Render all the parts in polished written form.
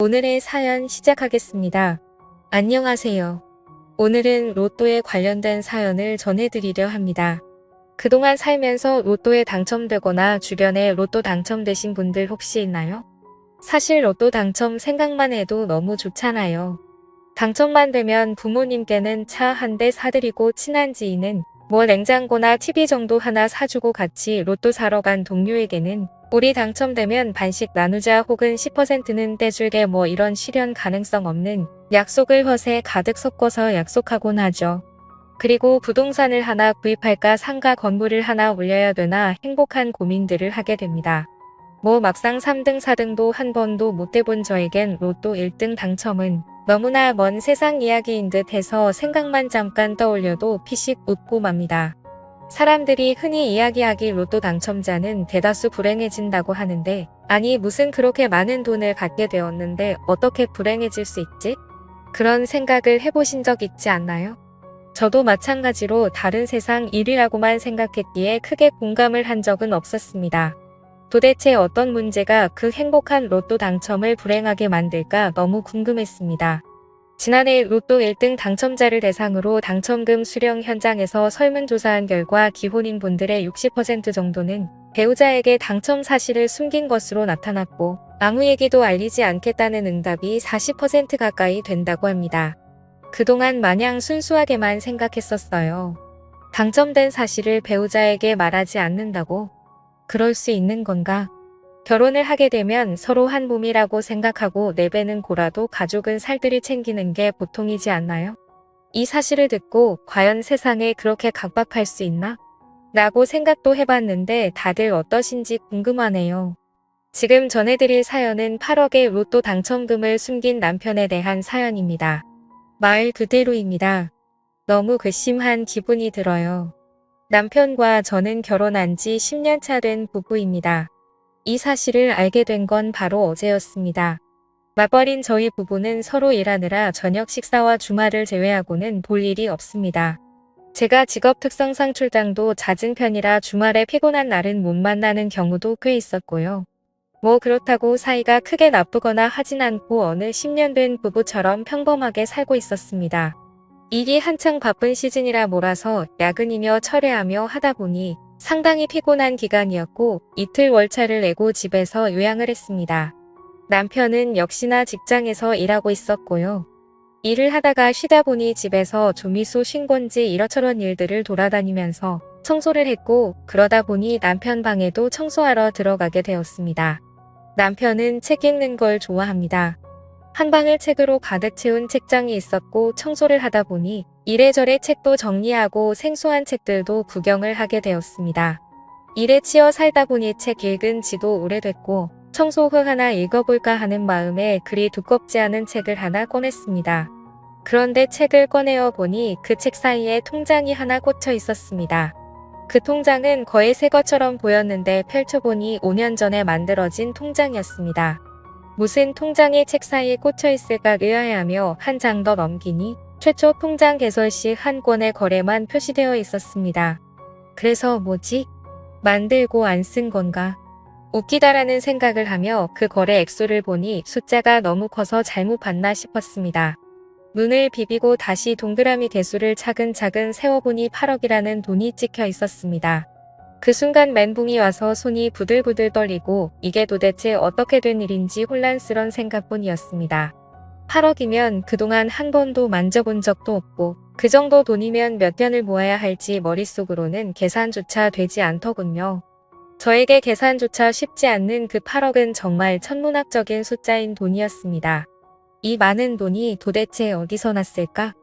오늘의 사연 시작하겠습니다. 안녕하세요. 오늘은 로또에 관련된 사연을 전해드리려 합니다. 그동안 살면서 로또에 당첨되거나 주변에 로또 당첨되신 분들 혹시 있나요? 사실 로또 당첨 생각만 해도 너무 좋잖아요. 당첨만 되면 부모님께는 차 한 대 사드리고 친한 지인은 뭐 냉장고나 TV 정도 하나 사주고 같이 로또 사러 간 동료에게는 우리 당첨되면 반씩 나누자 혹은 10%는 떼줄게 뭐 이런 실현 가능성 없는 약속을 허세 가득 섞어서 약속하곤 하죠. 그리고 부동산을 하나 구입할까 상가 건물을 하나 올려야 되나 행복한 고민들을 하게 됩니다. 뭐 막상 3등 4등도 한 번도 못 해본 저에겐 로또 1등 당첨은 너무나 먼 세상 이야기인 듯 해서 생각만 잠깐 떠올려도 피식 웃고 맙니다. 사람들이 흔히 이야기하기 로또 당첨자는 대다수 불행해진다고 하는데 아니 무슨 그렇게 많은 돈을 갖게 되었는데 어떻게 불행해질 수 있지? 그런 생각을 해보신 적 있지 않나요? 저도 마찬가지로 다른 세상 일이라고만 생각했기에 크게 공감을 한 적은 없었습니다. 도대체 어떤 문제가 그 행복한 로또 당첨을 불행하게 만들까 너무 궁금했습니다. 지난해 로또 1등 당첨자를 대상으로 당첨금 수령 현장에서 설문조사한 결과 기혼인분들의 60% 정도는 배우자에게 당첨 사실을 숨긴 것으로 나타났고 아무에게도 알리지 않겠다는 응답이 40% 가까이 된다고 합니다. 그동안 마냥 순수하게만 생각했었어요. 당첨된 사실을 배우자에게 말하지 않는다고? 그럴 수 있는 건가? 결혼을 하게 되면 서로 한 몸이라고 생각하고 내배는 고라도 가족은 살들이 챙기는 게 보통이지 않나요? 이 사실을 듣고 과연 세상에 그렇게 각박할 수 있나? 라고 생각도 해봤는데 다들 어떠신지 궁금하네요. 지금 전해드릴 사연은 8억의 로또 당첨금을 숨긴 남편에 대한 사연입니다. 말 그대로입니다. 너무 괘씸한 기분이 들어요. 남편과 저는 결혼한 지 10년 차 된 부부입니다. 이 사실을 알게 된 건 바로 어제였습니다. 맞벌이인 저희 부부는 서로 일하느라 저녁 식사와 주말을 제외하고는 볼 일이 없습니다. 제가 직업 특성상 출장도 잦은 편이라 주말에 피곤한 날은 못 만나는 경우도 꽤 있었고요. 뭐 그렇다고 사이가 크게 나쁘거나 하진 않고 어느 10년 된 부부처럼 평범하게 살고 있었습니다. 일이 한창 바쁜 시즌이라 몰아서 야근이며 철회하며 하다 보니 상당히 피곤한 기간이었고 이틀 월차를 내고 집에서 요양을 했습니다. 남편은 역시나 직장에서 일하고 있었고요. 일을 하다가 쉬다 보니 집에서 조미수 신곤지 이러저런 일들을 돌아다니면서 청소를 했고 그러다 보니 남편 방에도 청소하러 들어가게 되었습니다. 남편은 책 읽는 걸 좋아합니다. 한 방을 책으로 가득 채운 책장이 있었고 청소를 하다 보니 이래저래 책도 정리하고 생소한 책들도 구경을 하게 되었습니다. 일에 치여 살다 보니 책 읽은 지도 오래됐고 청소 후 하나 읽어볼까 하는 마음에 그리 두껍지 않은 책을 하나 꺼냈습니다. 그런데 책을 꺼내어 보니 그 책 사이에 통장이 하나 꽂혀 있었습니다. 그 통장은 거의 새 것처럼 보였는데 펼쳐보니 5년 전에 만들어진 통장이었습니다. 무슨 통장이 책 사이에 꽂혀 있을까 의아해하며 한 장 더 넘기니 최초 통장 개설 시 한 건의 거래만 표시되어 있었습니다. 그래서 뭐지? 만들고 안 쓴 건가? 웃기다라는 생각을 하며 그 거래 액수를 보니 숫자가 너무 커서 잘못 봤나 싶었습니다. 눈을 비비고 다시 동그라미 개수를 차근차근 세워보니 8억이라는 돈이 찍혀 있었습니다. 그 순간 멘붕이 와서 손이 부들부들 떨리고 이게 도대체 어떻게 된 일인지 혼란스런 생각뿐이었습니다. 8억이면 그동안 한 번도 만져본 적도 없고 그 정도 돈이면 몇 년을 모아야 할지 머릿속으로는 계산조차 되지 않더군요. 저에게 계산조차 쉽지 않는 그 8억은 정말 천문학적인 숫자인 돈이었습니다. 이 많은 돈이 도대체 어디서 났을까?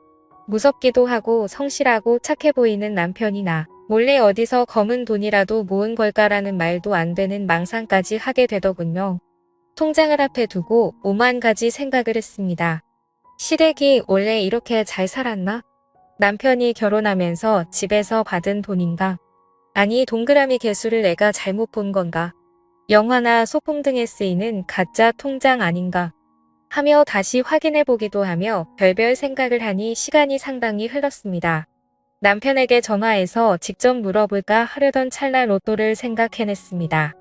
무섭기도 하고 성실하고 착해 보이는 남편이나 몰래 어디서 검은 돈이라도 모은 걸까라는 말도 안 되는 망상까지 하게 되더군요. 통장을 앞에 두고 오만 가지 생각을 했습니다. 시댁이 원래 이렇게 잘 살았나? 남편이 결혼하면서 집에서 받은 돈인가? 아니 동그라미 개수를 내가 잘못 본 건가? 영화나 소품 등에 쓰이는 가짜 통장 아닌가? 하며 다시 확인해 보기도 하며 별별 생각을 하니 시간이 상당히 흘렀습니다. 남편에게 전화해서 직접 물어볼까 하려던 찰나 로또를 생각해냈습니다.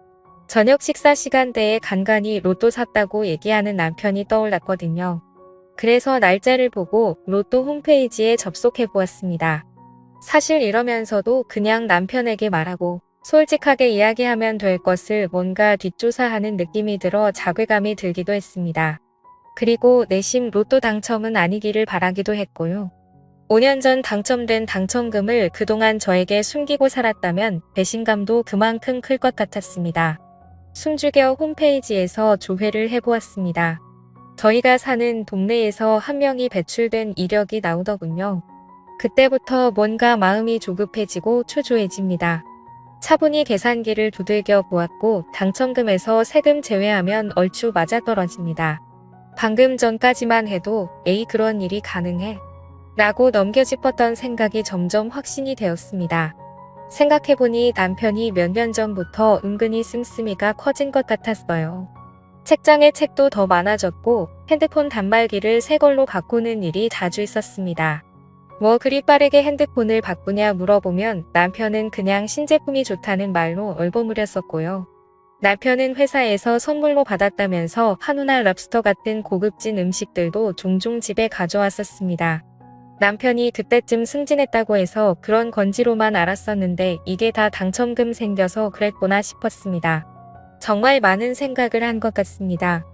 저녁 식사 시간대에 간간히 로또 샀다고 얘기하는 남편이 떠올랐거든요. 그래서 날짜를 보고 로또 홈페이지에 접속해 보았습니다. 사실 이러면서도 그냥 남편에게 말하고 솔직하게 이야기하면 될 것을 뭔가 뒷조사하는 느낌이 들어 자괴감이 들기도 했습니다. 그리고 내심 로또 당첨은 아니기를 바라기도 했고요. 5년 전 당첨된 당첨금을 그동안 저에게 숨기고 살았다면 배신감도 그만큼 클 것 같았습니다. 숨죽여 홈페이지에서 조회를 해보았습니다. 저희가 사는 동네에서 한 명이 배출된 이력이 나오더군요. 그때부터 뭔가 마음이 조급해지고 초조해집니다. 차분히 계산기를 두들겨 보았고 당첨금에서 세금 제외하면 얼추 맞아떨어집니다. 방금 전까지만 해도 에이 그런 일이 가능해? 라고 넘겨짚었던 생각이 점점 확신이 되었습니다. 생각해보니 남편이 몇 년 전부터 은근히 씀씀이가 커진 것 같았어요. 책장에 책도 더 많아졌고 핸드폰 단말기를 새 걸로 바꾸는 일이 자주 있었습니다. 뭐 그리 빠르게 핸드폰을 바꾸냐 물어보면 남편은 그냥 신제품이 좋다는 말로 얼버무렸었고요. 남편은 회사에서 선물로 받았다면서 한우나 랍스터 같은 고급진 음식들도 종종 집에 가져왔었습니다. 남편이 그때쯤 승진했다고 해서 그런 건지로만 알았었는데 이게 다 당첨금 생겨서 그랬구나 싶었습니다. 정말 많은 생각을 한 것 같습니다.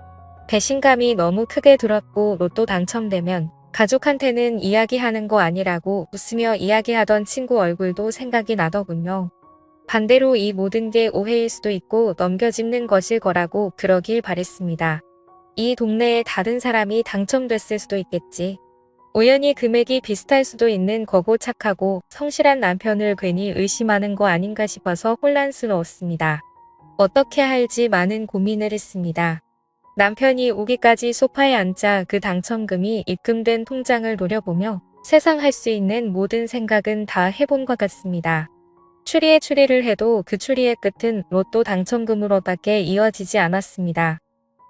배신감이 너무 크게 들었고 로또 당첨되면 가족한테는 이야기하는 거 아니라고 웃으며 이야기하던 친구 얼굴도 생각이 나더군요. 반대로 이 모든 게 오해일 수도 있고 넘겨짚는 것일 거라고 그러길 바랬습니다. 이 동네에 다른 사람이 당첨됐을 수도 있겠지. 우연히 금액이 비슷할 수도 있는 거고 착하고 성실한 남편을 괜히 의심하는 거 아닌가 싶어서 혼란스러웠습니다. 어떻게 할지 많은 고민을 했습니다. 남편이 오기까지 소파에 앉아 그 당첨금이 입금된 통장을 노려보며 세상 할 수 있는 모든 생각은 다 해본 것 같습니다. 추리에 추리를 해도 그 추리의 끝은 로또 당첨금으로밖에 이어지지 않았습니다.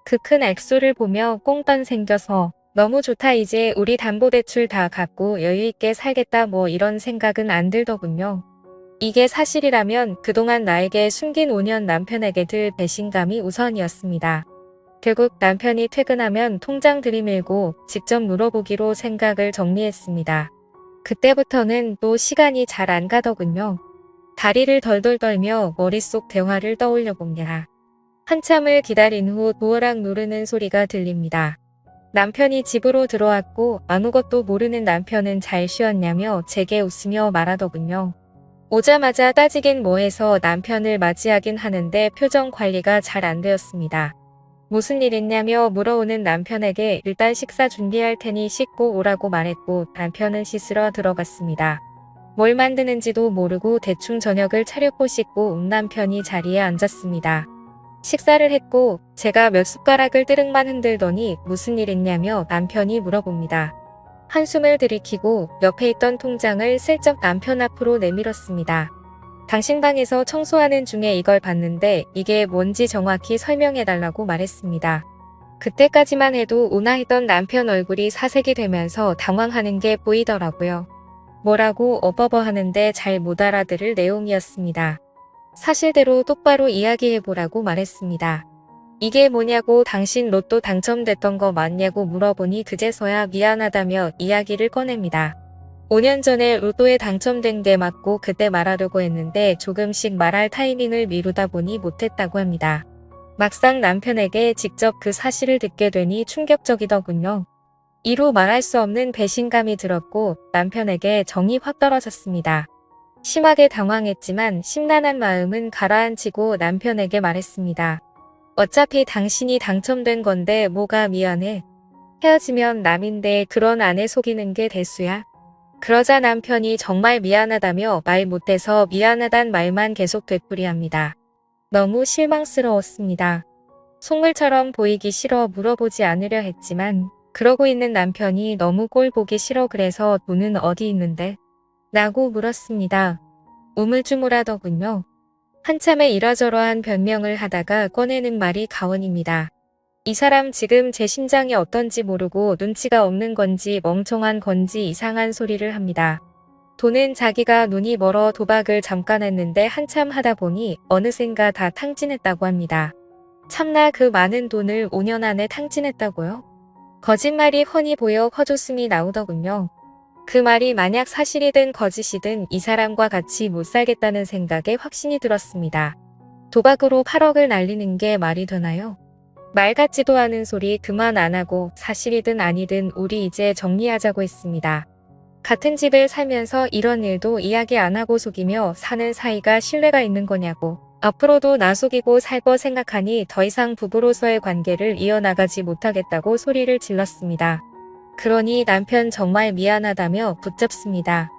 그 큰 액수를 보며 꽁돈 생겨서 너무 좋다 이제 우리 담보대출 다 갚고 여유있게 살겠다 뭐 이런 생각은 안 들더군요. 이게 사실이라면 그동안 나에게 숨긴 5년 남편에게 들 배신감이 우선이었습니다. 결국 남편이 퇴근하면 통장 들이밀고 직접 물어보기로 생각을 정리했습니다. 그때부터는 또 시간이 잘 안 가더군요. 다리를 덜덜 떨며 머릿속 대화를 떠올려 봅니다. 한참을 기다린 후 도어락 누르는 소리가 들립니다. 남편이 집으로 들어왔고 아무것도 모르는 남편은 잘 쉬었냐며 제게 웃으며 말하더군요. 오자마자 따지긴 뭐해서 남편을 맞이하긴 하는데 표정 관리가 잘 안 되었습니다. 무슨 일 있냐며 물어오는 남편에게 일단 식사 준비할 테니 씻고 오라고 말했고 남편은 씻으러 들어갔습니다. 뭘 만드는지도 모르고 대충 저녁을 차렸고 씻고 온 남편이 자리에 앉았습니다. 식사를 했고 제가 몇 숟가락을 뜨릉만 흔들더니 무슨 일 있냐며 남편이 물어봅니다. 한숨을 들이키고 옆에 있던 통장을 슬쩍 남편 앞으로 내밀었습니다. 당신 방에서 청소하는 중에 이걸 봤는데 이게 뭔지 정확히 설명해달라고 말했습니다. 그때까지만 해도 온화했던 남편 얼굴이 사색이 되면서 당황하는 게 보이더라고요. 뭐라고 어버버 하는데 잘 못 알아들을 내용이었습니다. 사실대로 똑바로 이야기해보라고 말했습니다. 이게 뭐냐고 당신 로또 당첨됐던 거 맞냐고 물어보니 그제서야 미안하다며 이야기를 꺼냅니다. 5년 전에 로또에 당첨된 게 맞고 그때 말하려고 했는데 조금씩 말할 타이밍을 미루다 보니 못했다고 합니다. 막상 남편에게 직접 그 사실을 듣게 되니 충격적이더군요. 이루 말할 수 없는 배신감이 들었고 남편에게 정이 확 떨어졌습니다. 심하게 당황했지만 심란한 마음은 가라앉히고 남편에게 말했습니다. 어차피 당신이 당첨된 건데 뭐가 미안해. 헤어지면 남인데 그런 아내 속이는 게 대수야. 그러자 남편이 정말 미안하다며 말 못해서 미안하단 말만 계속 되풀이합니다. 너무 실망스러웠습니다. 속물처럼 보이기 싫어 물어보지 않으려 했지만 그러고 있는 남편이 너무 꼴 보기 싫어 그래서 돈은 어디 있는데? 라고 물었습니다. 우물쭈물하더군요. 한참의 이러저러한 변명을 하다가 꺼내는 말이 가원입니다. 이 사람 지금 제 심장이 어떤지 모르고 눈치가 없는 건지 멍청한 건지 이상한 소리를 합니다. 돈은 자기가 눈이 멀어 도박을 잠깐 했는데 한참 하다 보니 어느샌가 다 탕진했다고 합니다. 참나 그 많은 돈을 5년 안에 탕진했다고요? 거짓말이 훤히 보여 헛웃음이 나오더군요. 그 말이 만약 사실이든 거짓이든 이 사람과 같이 못 살겠다는 생각에 확신이 들었습니다. 도박으로 8억을 날리는 게 말이 되나요? 말 같지도 않은 소리 그만 안 하고 사실이든 아니든 우리 이제 정리하자고 했습니다. 같은 집을 살면서 이런 일도 이야기 안 하고 속이며 사는 사이가 신뢰가 있는 거냐고. 앞으로도 나 속이고 살 거 생각하니 더 이상 부부로서의 관계를 이어나가지 못하겠다고 소리를 질렀습니다. 그러니 남편 정말 미안하다며 붙잡습니다.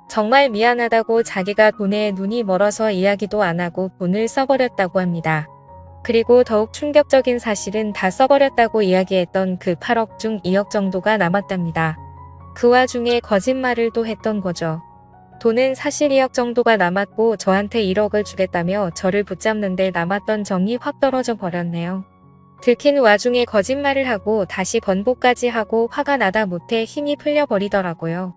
정말 미안하다고 자기가 돈에 눈이 멀어서 이야기도 안 하고 돈을 써버렸다고 합니다. 그리고 더욱 충격적인 사실은 다 써버렸다고 이야기했던 그 8억 중 2억 정도가 남았답니다. 그 와중에 거짓말을 또 했던 거죠. 돈은 사실 2억 정도가 남았고 저한테 1억을 주겠다며 저를 붙잡는데 남았던 정이 확 떨어져 버렸네요. 들킨 와중에 거짓말을 하고 다시 번복까지 하고 화가 나다 못해 힘이 풀려버리더라고요.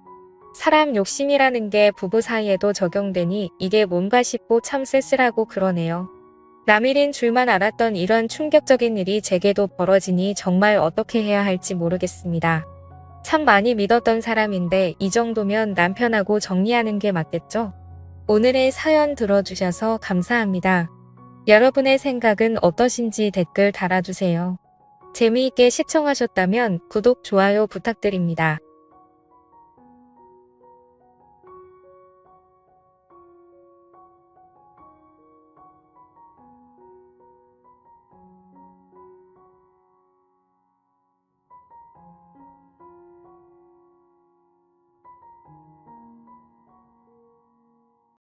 사람 욕심이라는 게 부부 사이에도 적용되니 이게 뭔가 싶고 참 쓸쓸하고 그러네요. 남일인 줄만 알았던 이런 충격적인 일이 제게도 벌어지니 정말 어떻게 해야 할지 모르겠습니다. 참 많이 믿었던 사람인데 이 정도면 남편하고 정리하는 게 맞겠죠? 오늘의 사연 들어주셔서 감사합니다. 여러분의 생각은 어떠신지 댓글 달아주세요. 재미있게 시청하셨다면 구독, 좋아요 부탁드립니다.